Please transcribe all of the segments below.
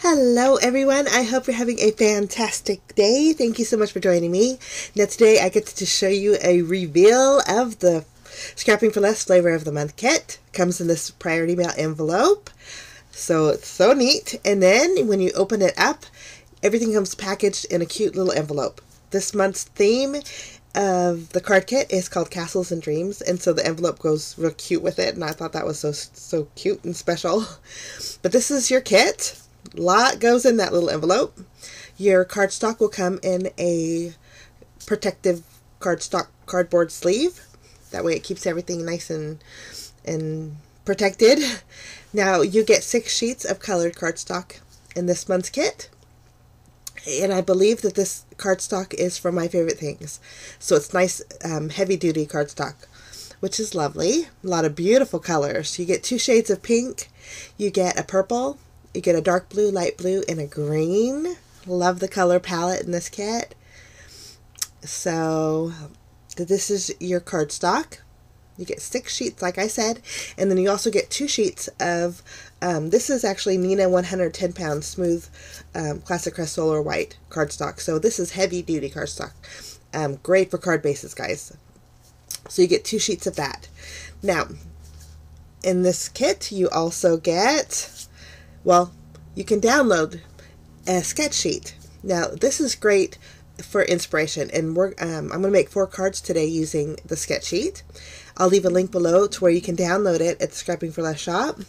Hello everyone, I hope you're having a fantastic day. Thank you so much for joining me. Now today I get to show you a reveal of the Scrapping for Less Flavor of the Month kit. It comes in this Priority Mail envelope, so it's so neat. And then when you open it up, everything comes packaged in a cute little envelope. This month's theme of the card kit is called Castles and Dreams, and so the envelope goes real cute with it, and I thought that was so cute and special. But this is your kit. A lot goes in that little envelope. Your cardstock will come in a protective cardboard sleeve. That way it keeps everything nice and protected. Now you get 6 sheets of colored cardstock in this month's kit. And I believe that this cardstock is from My Favorite Things. So it's nice heavy-duty cardstock, which is lovely. A lot of beautiful colors. You get 2 shades of pink. You get a purple. You get a dark blue, light blue, and a green. Love the color palette in this kit. So this is your cardstock. You get 6 sheets, like I said, and then you also get 2 sheets of, this is actually Neenah 110 pound smooth Classic Crest Solar White cardstock. So this is heavy duty cardstock. Great for card bases, guys. So you get 2 sheets of that. Now, in this kit, you also get, well, you can download a sketch sheet. Now, this is great for inspiration, and I'm going to make 4 cards today using the sketch sheet. I'll leave a link below to where you can download it at the Scrapping for Less shop.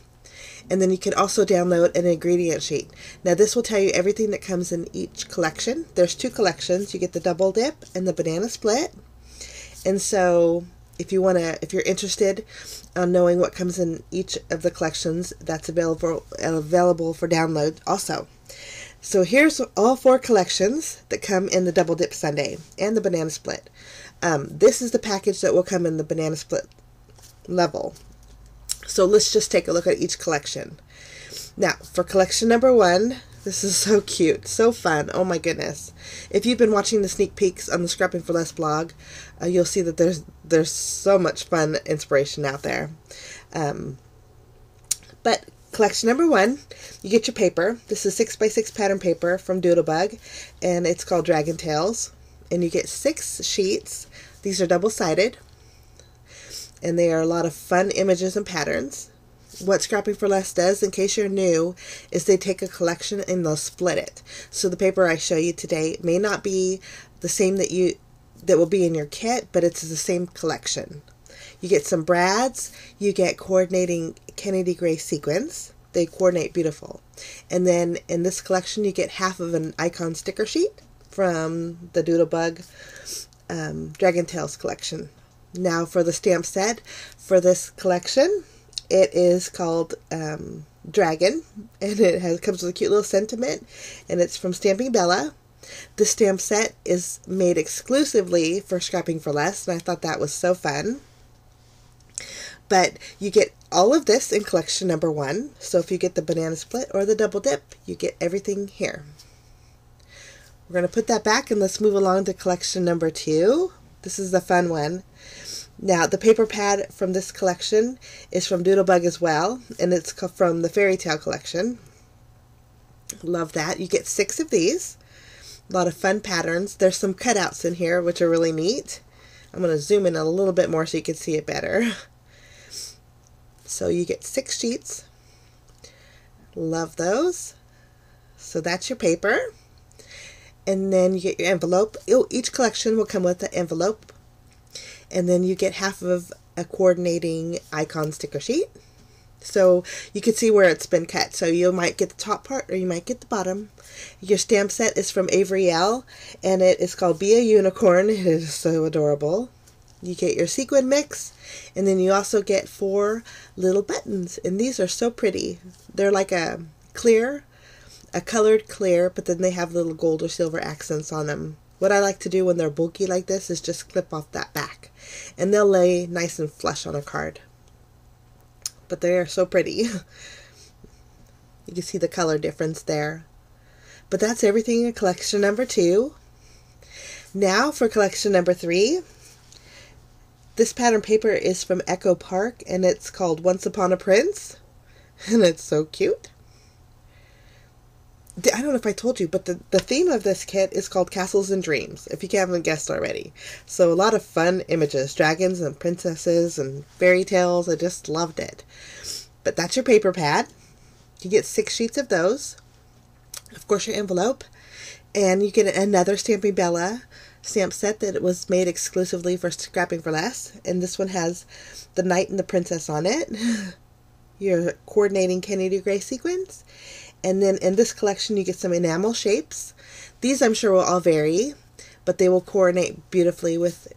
And then you can also download an ingredient sheet. Now, this will tell you everything that comes in each collection. There's 2 collections. You get the double dip and the banana split. And so if you're interested on knowing what comes in each of the collections, that's available for download also. So here's all 4 collections that come in the double dip sundae and the banana split. This is the package that will come in the banana split level. So let's just take a look at each collection. Now, for collection number 1, this is so cute, so fun. Oh my goodness. If you've been watching the sneak peeks on the Scrapping for Less blog, you'll see that there's so much fun inspiration out there. But collection number 1, you get your paper. This is 6x6 pattern paper from Doodlebug, and it's called Dragon Tales. And you get 6 sheets. These are double-sided, and they are a lot of fun images and patterns. What Scrapping for Less does, in case you're new, is they take a collection and they'll split it. So the paper I show you today may not be the same that will be in your kit, but it's the same collection. You get some brads. You get coordinating Kennedy Gray sequins. They coordinate beautiful. And then in this collection, you get half of an icon sticker sheet from the Doodlebug Dragon Tales collection. Now for the stamp set for this collection, it is called Dragon, and it comes with a cute little sentiment, and it's from Stamping Bella. The stamp set is made exclusively for Scrapping for Less, and I thought that was so fun. But you get all of this in collection number 1. So if you get the banana split or the double dip, you get everything here. We're going to put that back, and let's move along to collection number 2. This is the fun one. Now, the paper pad from this collection is from Doodlebug as well, and it's from the Fairy Tale collection. Love that. You get 6 of these. A lot of fun patterns. There's some cutouts in here, which are really neat. I'm going to zoom in a little bit more so you can see it better. So you get 6 sheets. Love those. So that's your paper. And then you get your envelope. Each collection will come with an envelope. And then you get half of a coordinating icon sticker sheet. So you can see where it's been cut. So you might get the top part or you might get the bottom. Your stamp set is from Avery Elle, and it is called Be a Unicorn. It is so adorable. You get your sequin mix, and then you also get 4 little buttons, and these are so pretty. They're like a colored clear, but then they have little gold or silver accents on them. What I like to do when they're bulky like this is just clip off that back, and they'll lay nice and flush on a card. But they are so pretty. You can see the color difference there. But that's everything in collection number 2. Now for collection number 3. This pattern paper is from Echo Park, and it's called Once Upon a Prince. And it's so cute. I don't know if I told you, but the theme of this kit is called Castles and Dreams, if you haven't guessed already. So a lot of fun images, dragons and princesses and fairy tales. I just loved it. But that's your paper pad. You get 6 sheets of those. Of course, your envelope. And you get another Stamping Bella stamp set that was made exclusively for Scrapping for Less. And this one has the knight and the princess on it. Your coordinating Kennedy Gray sequins. And then in this collection, you get some enamel shapes. These I'm sure will all vary, but they will coordinate beautifully with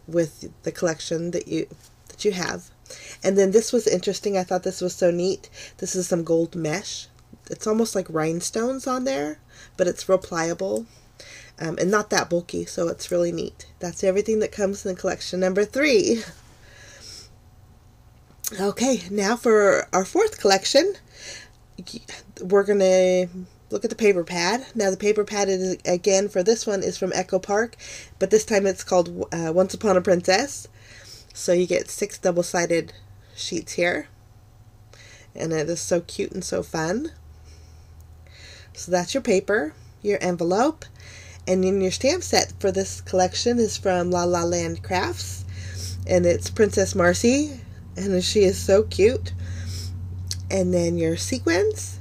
the collection that you have. And then this was interesting. I thought this was so neat. This is some gold mesh. It's almost like rhinestones on there, but it's real pliable and not that bulky, so it's really neat. That's everything that comes in collection number 3. Okay, now for our 4th collection, we're going to look at the paper pad. Now the paper pad is, again, for this one is from Echo Park, but this time it's called Once Upon a Princess. So you get 6 double-sided sheets here. And it is so cute and so fun. So that's your paper, your envelope, and then your stamp set for this collection is from La La Land Crafts. And it's Princess Marcy, and she is so cute. And then your sequins,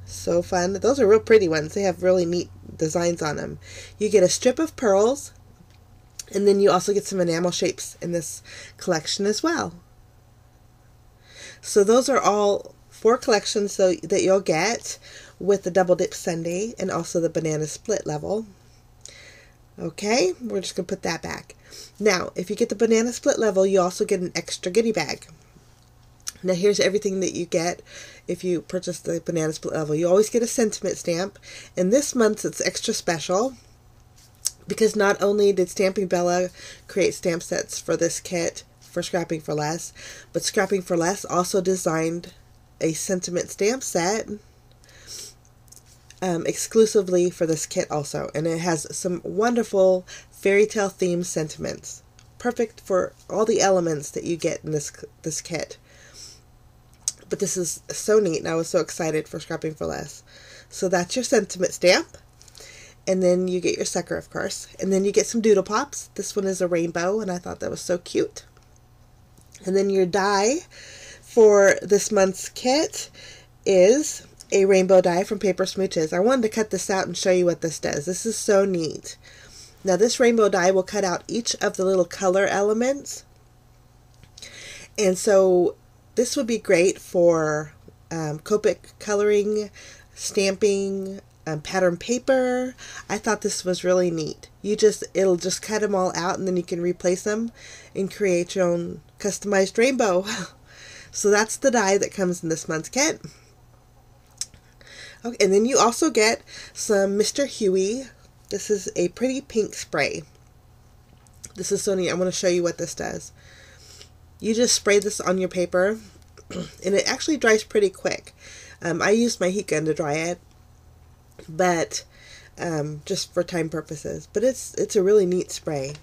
so fun. Those are real pretty ones. They have really neat designs on them. You get a strip of pearls, and then you also get some enamel shapes in this collection as well. So those are all 4 collections that you'll get with the Double Dip Sundae and also the Banana Split level. Okay, we're just going to put that back. Now, if you get the Banana Split level, you also get an extra goodie bag. Now here's everything that you get if you purchase the Banana Split level. You always get a sentiment stamp, and this month it's extra special because not only did Stamping Bella create stamp sets for this kit for Scrapping for Less, but Scrapping for Less also designed a sentiment stamp set exclusively for this kit also, and it has some wonderful fairy tale themed sentiments, perfect for all the elements that you get in this kit. But this is so neat, and I was so excited for Scrapping for Less. So that's your sentiment stamp. And then you get your sucker, of course. And then you get some Doodle Pops. This one is a rainbow, and I thought that was so cute. And then your die for this month's kit is a rainbow die from Paper Smooches. I wanted to cut this out and show you what this does. This is so neat. Now this rainbow die will cut out each of the little color elements. And so this would be great for Copic coloring, stamping, pattern paper. I thought this was really neat. It'll just cut them all out, and then you can replace them and create your own customized rainbow. So that's the die that comes in this month's kit. Okay, and then you also get some Mr. Huey. This is a pretty pink spray. This is so neat. I want to show you what this does. You just spray this on your paper, and it actually dries pretty quick. I used my heat gun to dry it, but just for time purposes. But it's a really neat spray.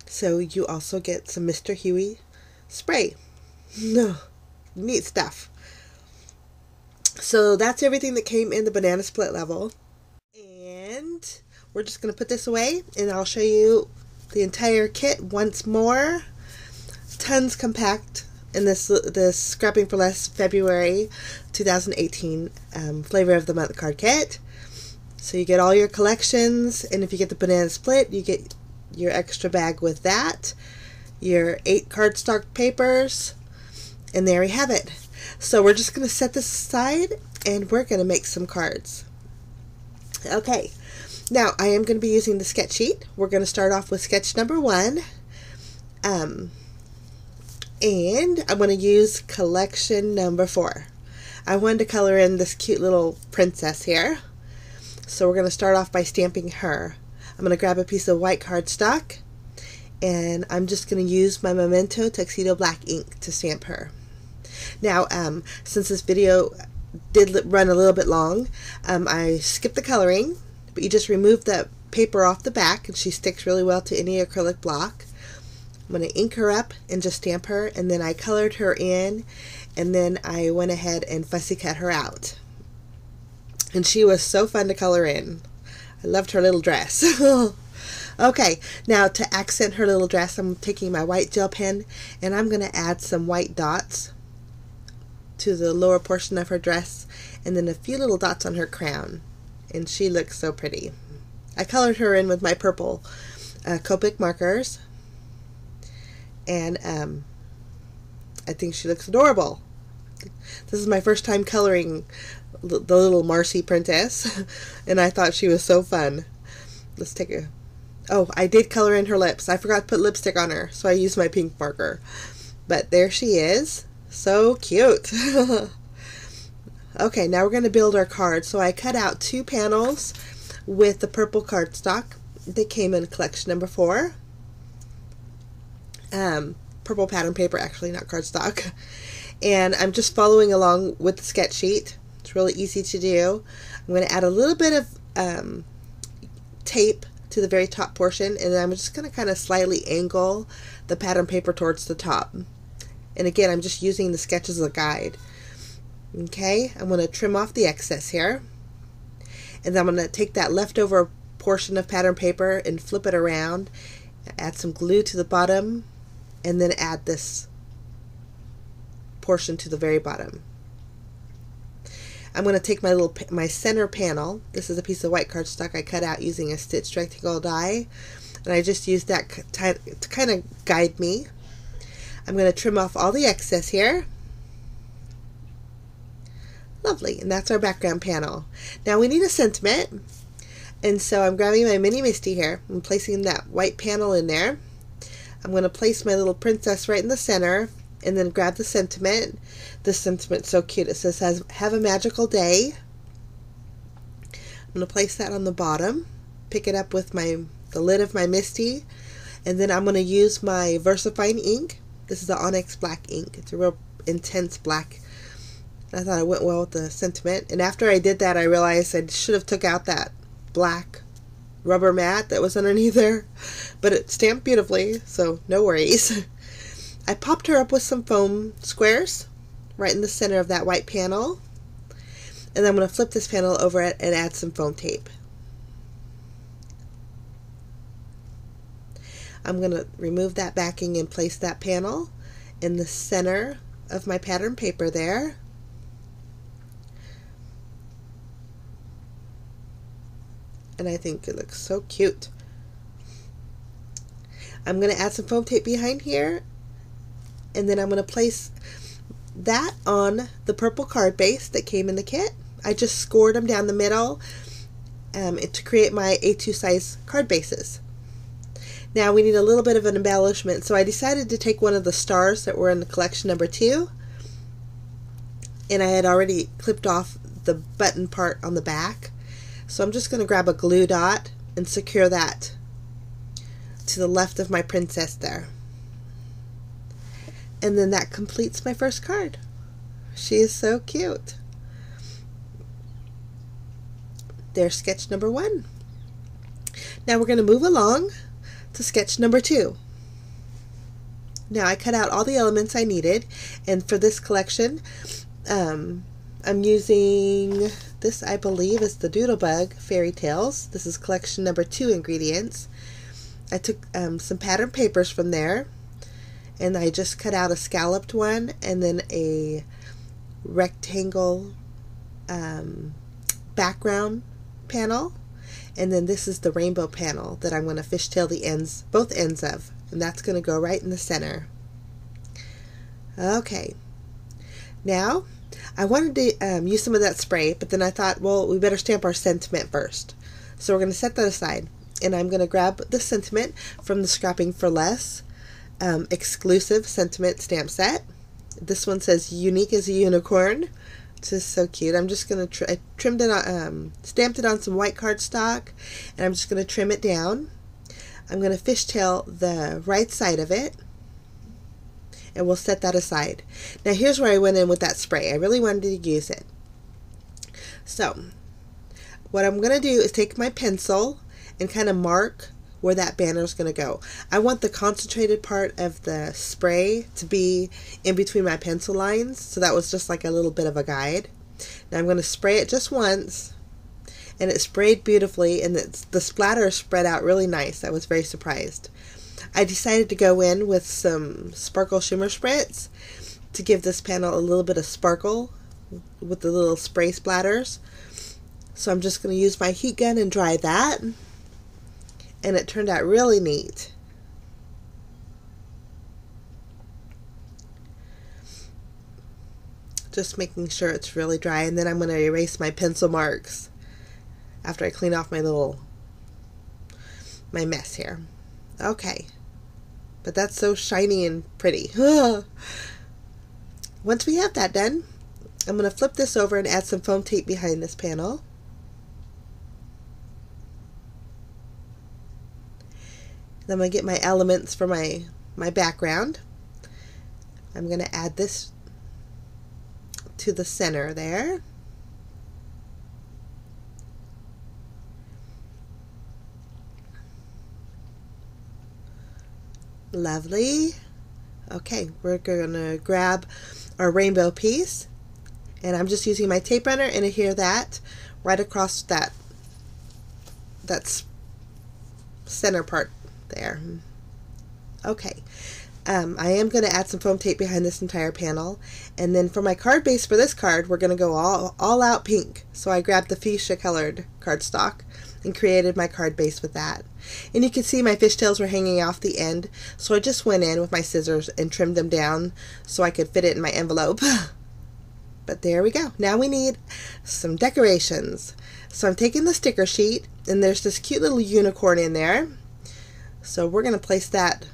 So you also get some Mr. Huey spray. No, neat stuff. So that's everything that came in the Banana Split level. And we're just going to put this away, and I'll show you the entire kit once more. Tons compact in this Scrapping for Less February 2018 Flavor of the Month card kit. So you get all your collections, and if you get the Banana Split, you get your extra bag with that, your 8 cardstock papers, and there we have it. So we're just going to set this aside, and we're going to make some cards. Okay. Now, I am going to be using the sketch sheet. We're going to start off with sketch number 1. And I'm going to use collection number 4. I wanted to color in this cute little princess here. So we're going to start off by stamping her. I'm going to grab a piece of white cardstock, and I'm just going to use my Memento Tuxedo Black ink to stamp her. Now, since this video did run a little bit long, I skipped the coloring. But you just remove the paper off the back, and she sticks really well to any acrylic block. I'm going to ink her up and just stamp her, and then I colored her in, And then I went ahead and fussy cut her out. And she was so fun to color in. I loved her little dress. Okay, now to accent her little dress, I'm taking my white gel pen and I'm going to add some white dots to the lower portion of her dress and then a few little dots on her crown. And she looks so pretty. I colored her in with my purple Copic markers. And I think she looks adorable. This is my first time coloring the little Marcy princess. And I thought she was so fun. Let's take a... Oh, I did color in her lips. I forgot to put lipstick on her, so I used my pink marker. But there she is. So cute. Okay, now we're going to build our card. So I cut out 2 panels with the purple cardstock that came in collection number 4. Purple pattern paper, actually, not cardstock. And I'm just following along with the sketch sheet. It's really easy to do. I'm going to add a little bit of tape to the very top portion, and then I'm just going to kind of slightly angle the pattern paper towards the top. And again, I'm just using the sketch as a guide. Okay, I'm going to trim off the excess here, and then I'm going to take that leftover portion of pattern paper and flip it around, add some glue to the bottom, and then add this portion to the very bottom. I'm going to take my center panel. This is a piece of white cardstock I cut out using a stitched rectangle die, and I just used that to kind of guide me. I'm going to trim off all the excess here. Lovely, and that's our background panel. Now we need a sentiment, and so I'm grabbing my mini Misty here and placing that white panel in there. I'm going to place my little princess right in the center, and then grab the sentiment. This sentiment's so cute. It says, have a magical day. I'm going to place that on the bottom, pick it up with the lid of my Misty, and then I'm going to use my VersaFine ink. This is the Onyx Black ink. It's a real intense black. I thought it went well with the sentiment. And after I did that, I realized I should have took out that black rubber mat that was underneath there. But it stamped beautifully, so no worries. I popped her up with some foam squares right in the center of that white panel. And I'm going to flip this panel over it and add some foam tape. I'm going to remove that backing and place that panel in the center of my pattern paper there. And I think it looks so cute. I'm going to add some foam tape behind here, and then I'm going to place that on the purple card base that came in the kit. I just scored them down the middle to create my A2 size card bases. Now we need a little bit of an embellishment, so I decided to take one of the stars that were in the collection number 2, and I had already clipped off the button part on the back. So I'm just going to grab a glue dot and secure that to the left of my princess there. And then that completes my first card. She is so cute. There's sketch number 1. Now we're going to move along to sketch number 2. Now I cut out all the elements I needed, and for this collection I'm using this, I believe, is the Doodlebug Fairy Tales. This is collection number 2 ingredients. I took some pattern papers from there, and I just cut out a scalloped one and then a rectangle background panel, and then this is the rainbow panel that I'm going to fishtail the ends, both ends of, and that's going to go right in the center. Okay, now I wanted to use some of that spray, but then I thought, well, we better stamp our sentiment first. So we're going to set that aside, and I'm going to grab the sentiment from the Scrapping for Less exclusive sentiment stamp set. This one says unique as a unicorn. It's just so cute. I'm just going to I trimmed it on, stamped it on some white cardstock, and I'm just going to trim it down. I'm going to fishtail the right side of it, and we'll set that aside. Now here's where I went in with that spray. I really wanted to use it. So what I'm going to do is take my pencil and kind of mark where that banner is going to go. I want the concentrated part of the spray to be in between my pencil lines, so that was just like a little bit of a guide. Now I'm going to spray it just once, and it sprayed beautifully, and the splatter spread out really nice. I was very surprised. I decided to go in with some Sparkle Shimmer Spritz to give this panel a little bit of sparkle with the little spray splatters. So I'm just going to use my heat gun and dry that, and it turned out really neat. Just making sure it's really dry, and then I'm going to erase my pencil marks after I clean off my mess here. Okay, but that's so shiny and pretty. Once we have that done, I'm going to flip this over and add some foam tape behind this panel. Then I'm going to get my elements for my background. I'm going to add this to the center there. Lovely. Okay, we're going to grab our rainbow piece, and I'm just using my tape runner and adhere that right across that center part there. Okay, I am going to add some foam tape behind this entire panel, and then for my card base for this card, we're going to go all out pink. So I grabbed the fuchsia colored cardstock and created my card base with that. And you can see my fishtails were hanging off the end, so I just went in with my scissors and trimmed them down so I could fit it in my envelope. But there we go. Now we need some decorations. So I'm taking the sticker sheet, and there's this cute little unicorn in there. So we're going to place that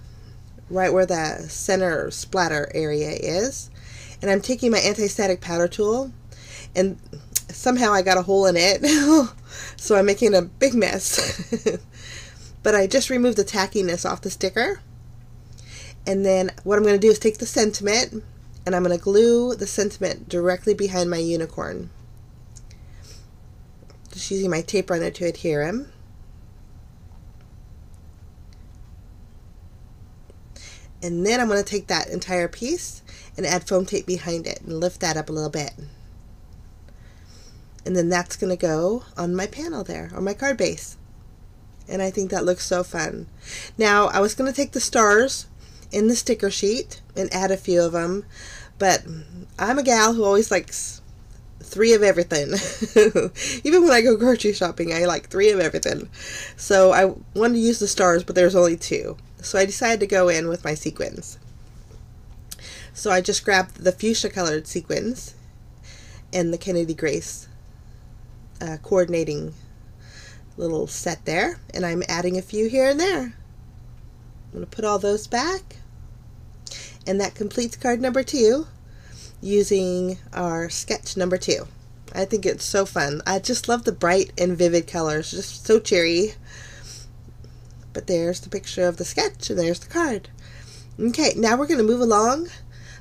right where the center splatter area is. And I'm taking my anti-static powder tool, and somehow I got a hole in it. So I'm making a big mess. But I just removed the tackiness off the sticker. And then what I'm going to do is take the sentiment, and I'm going to glue the sentiment directly behind my unicorn. Just using my tape runner to adhere him. And then I'm going to take that entire piece and add foam tape behind it and lift that up a little bit. And then that's going to go on my panel there, or my card base. And I think that looks so fun. Now, I was going to take the stars in the sticker sheet and add a few of them, but I'm a gal who always likes 3 of everything. Even when I go grocery shopping, I like 3 of everything. So I wanted to use the stars, but there's only 2. So I decided to go in with my sequins. So I just grabbed the fuchsia colored sequins and the Kennedy Grace coordinating little set there, and I'm adding a few here and there. I'm going to put all those back, and that completes card number 2 using our sketch number 2. I think it's so fun. I just love the bright and vivid colors, just so cheery. But there's the picture of the sketch, and there's the card. Okay, now we're going to move along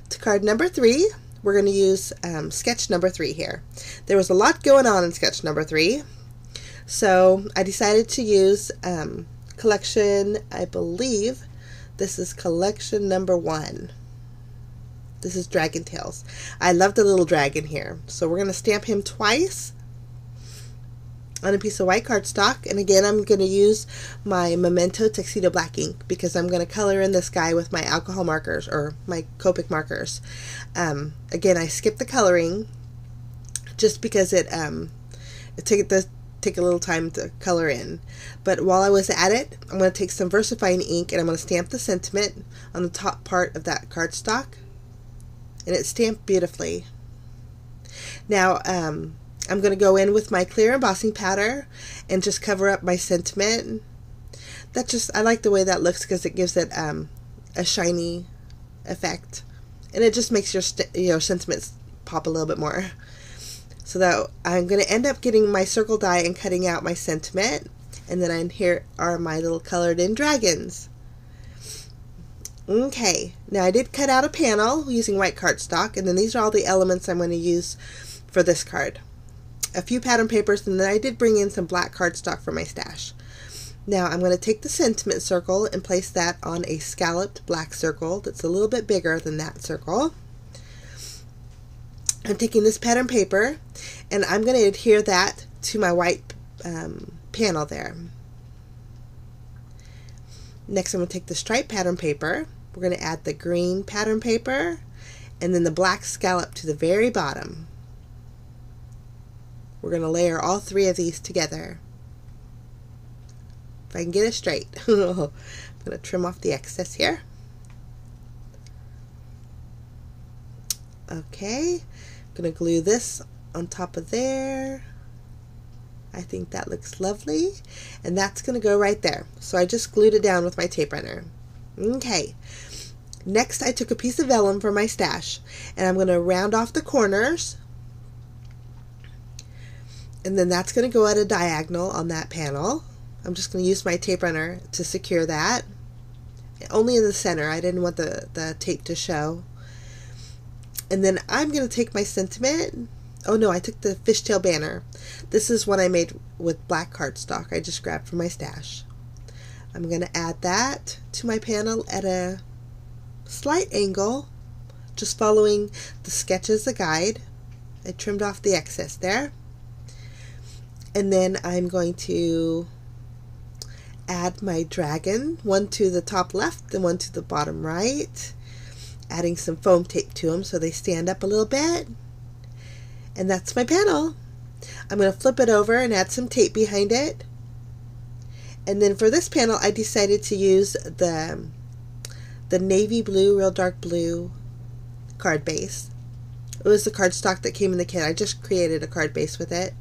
to card number 3. We're going to use sketch number 3 here. There was a lot going on in sketch number 3. So I decided to use collection, I believe this is collection number 1. This is Dragon Tales. I love the little dragon here. So we're going to stamp him twice on a piece of white cardstock. And again, I'm going to use my Memento Tuxedo Black ink because I'm going to color in this guy with my alcohol markers, or my Copic markers. Again, I skipped the coloring just because it take a little time to color in. But while I was at it, I'm going to take some VersaFine ink, and I'm going to stamp the sentiment on the top part of that cardstock, and it's stamped beautifully. Now I'm going to go in with my clear embossing powder and just cover up my sentiment. I like the way that looks because it gives it a shiny effect, and it just makes your sentiments pop a little bit more. So that I'm going to end up getting my circle die and cutting out my sentiment. And then here are my little colored in dragons. Okay, now I did cut out a panel using white cardstock, and then these are all the elements I'm going to use for this card. A few pattern papers, and then I did bring in some black cardstock for my stash. Now I'm going to take the sentiment circle and place that on a scalloped black circle that's a little bit bigger than that circle. I'm taking this pattern paper and I'm going to adhere that to my white panel there. Next I'm going to take the striped pattern paper. We're going to add the green pattern paper and then the black scallop to the very bottom. We're going to layer all three of these together. If I can get it straight. I'm going to trim off the excess here. Okay, I'm going to glue this on top of there. I think that looks lovely, and that's going to go right there. So I just glued it down with my tape runner. Okay, next I took a piece of vellum from my stash and I'm going to round off the corners, and then that's going to go at a diagonal on that panel. I'm just going to use my tape runner to secure that. Only in the center. I didn't want the tape to show. And then I'm going to take my sentiment. Oh no, I took the fishtail banner. This is one I made with black cardstock I just grabbed from my stash. I'm going to add that to my panel at a slight angle, just following the sketch as a guide. I trimmed off the excess there. And then I'm going to add my dragon, one to the top left and one to the bottom right, adding some foam tape to them so they stand up a little bit. And that's my panel. I'm going to flip it over and add some tape behind it. And then for this panel I decided to use the navy blue, real dark blue card base. It was the cardstock that came in the kit. I just created a card base with it.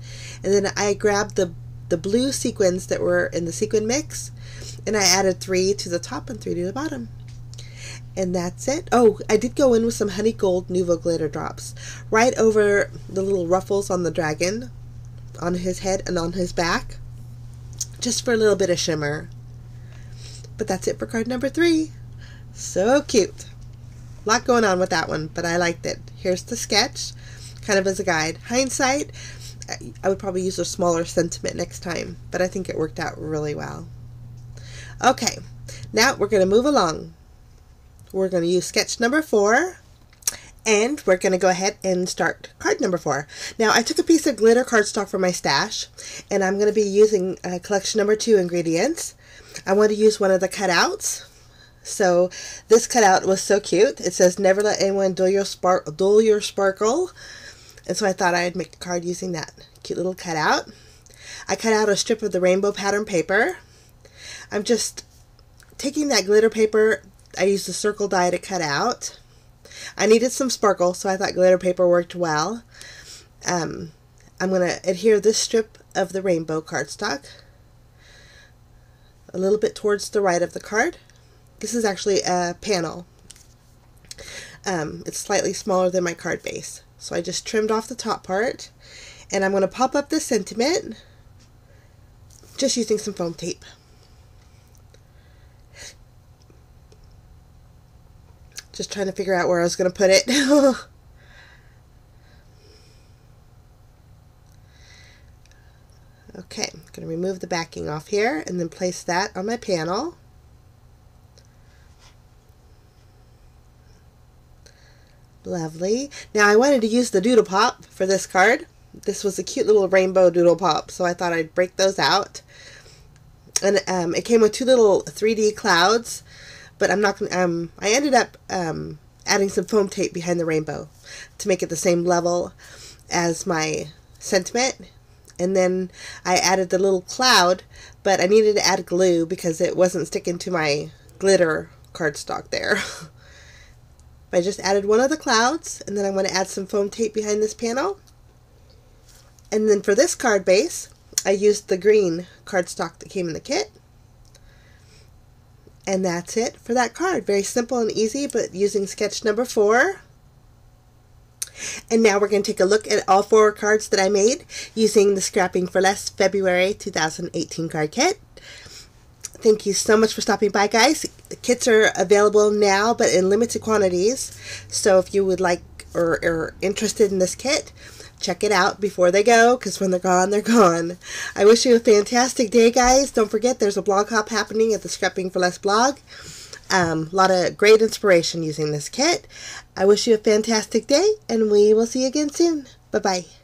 And then I grabbed the blue sequins that were in the sequin mix, and I added 3 to the top and 3 to the bottom. And that's it. Oh, I did go in with some honey gold Nuvo glitter drops right over the little ruffles on the dragon, on his head and on his back, just for a little bit of shimmer. But that's it for card number 3. So cute. A lot going on with that one, but I liked it. Here's the sketch, kind of as a guide. Hindsight, I would probably use a smaller sentiment next time, but I think it worked out really well. Okay, now we're going to move along. We're going to use sketch number 4, and we're going to go ahead and start card number 4. Now, I took a piece of glitter cardstock from my stash, and I'm going to be using collection number 2 ingredients. I want to use one of the cutouts. So this cutout was so cute. It says, "Never let anyone dull your sparkle." And so I thought I'd make a card using that cute little cutout. I cut out a strip of the rainbow pattern paper. I'm just taking that glitter paper. I used the circle die to cut out. I needed some sparkle, so I thought glitter paper worked well. I'm going to adhere this strip of the rainbow cardstock a little bit towards the right of the card. This is actually a panel. It's slightly smaller than my card base. So I just trimmed off the top part, and I'm going to pop up the sentiment just using some foam tape. Just trying to figure out where I was going to put it. Okay, I'm going to remove the backing off here and then place that on my panel. Lovely. Now I wanted to use the Doodle Pop for this card. This was a cute little rainbow Doodle Pop, so I thought I'd break those out. And it came with 2 little 3D clouds, but I'm not gonna, I ended up adding some foam tape behind the rainbow to make it the same level as my sentiment. And then I added the little cloud, but I needed to add glue because it wasn't sticking to my glitter cardstock there. I just added one of the clouds, and then I'm going to add some foam tape behind this panel. And then for this card base, I used the green cardstock that came in the kit. And that's it for that card. Very simple and easy, but using sketch number 4. And now we're going to take a look at all 4 cards that I made using the Scrapping for Less February 2018 card kit. Thank you so much for stopping by, guys. The kits are available now, but in limited quantities. So if you would like or are interested in this kit, check it out before they go, because when they're gone, they're gone. I wish you a fantastic day, guys. Don't forget, there's a blog hop happening at the Scrapping for Less blog. A lot of great inspiration using this kit. I wish you a fantastic day, and we will see you again soon. Bye-bye.